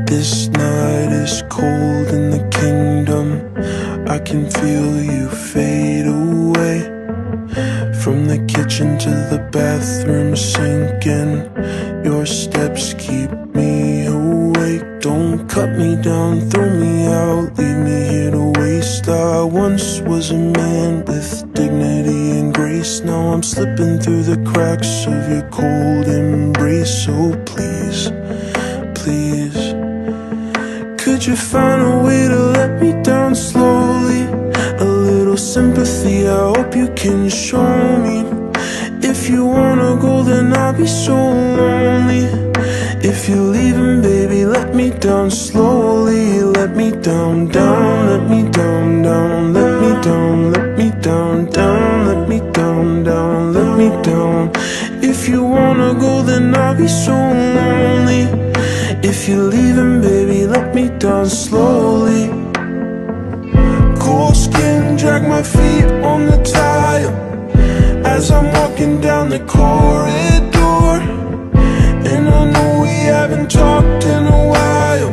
This night is cold in the kingdom. I can feel you fade away. From the kitchen to the bathroom sinking, your steps keep me awake. Don't cut me down, throw me out, leave me here to waste. I once was a man with dignity and grace. Now I'm slipping through the cracks of your cold embrace. So please, please, could you find a way to let me down slowly? A little sympathy, I hope you can show me. If you wanna go, then I'll be so lonely. If you're leaving, baby, let me down slowly. Let me down, down, let me down, down, let me down, let me down, down, let me down, down, let me down. If you wanna go, then I'll be so lonely. If you're leaving, baby, let me down slowly. Cold skin, drag my feet on the tile as I'm walking down the corridor. And I know we haven't talked in a while,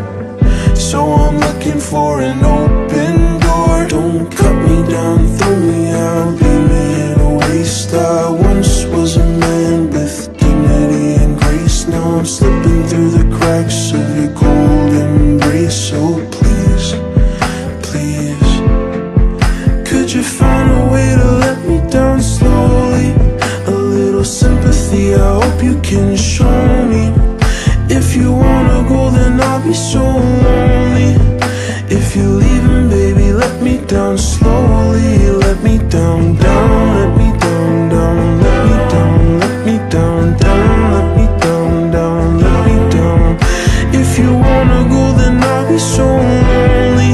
so I'm looking for an open door. Don't cut me down, throw me out, leave me here to waste. I once was a man with dignity and grace. Now I'm slipping through the cracks of your cold embrace. So please, please, could you find a way to let me down slowly? A little sympathy, I hope you can show me. If you wanna go, then I'll be so lonely. If you're leaving, baby, let me down slowly. Let me down, down, let me down, down, let me down, let me down, down, let me down, down, let me down. If you wanna go, then I'll be so lonely.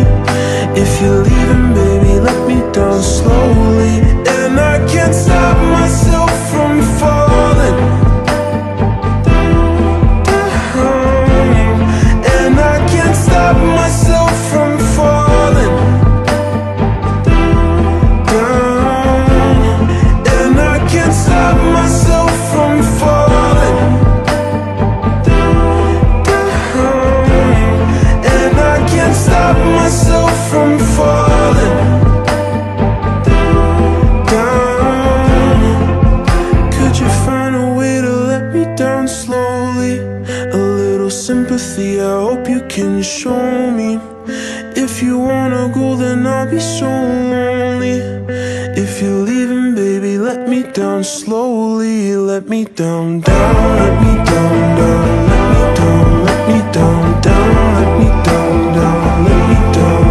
If you're leaving, baby, let me down slowly. And I can't stop myself from falling down. And I can't stop myself from falling down. And I can't stop myself from falling down. And I can't stop myself from falling down. Could you find a way to let me down slowly? A little sympathy, I hope you can show me. If you wanna go, then I'll be so lonely. If you're leaving, baby, let me down slowly. Let me down, down, let me down, down, let me down, let me down, down, let me down, down, let me down.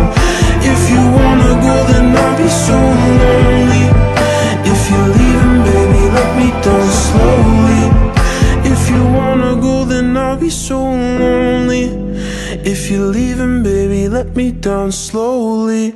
If you wanna go, then I'll be so lonely. If you're leaving, baby, let me down slowly. If you wanna go, then I'll be so lonely. If you're leaving, baby, let me down slowly.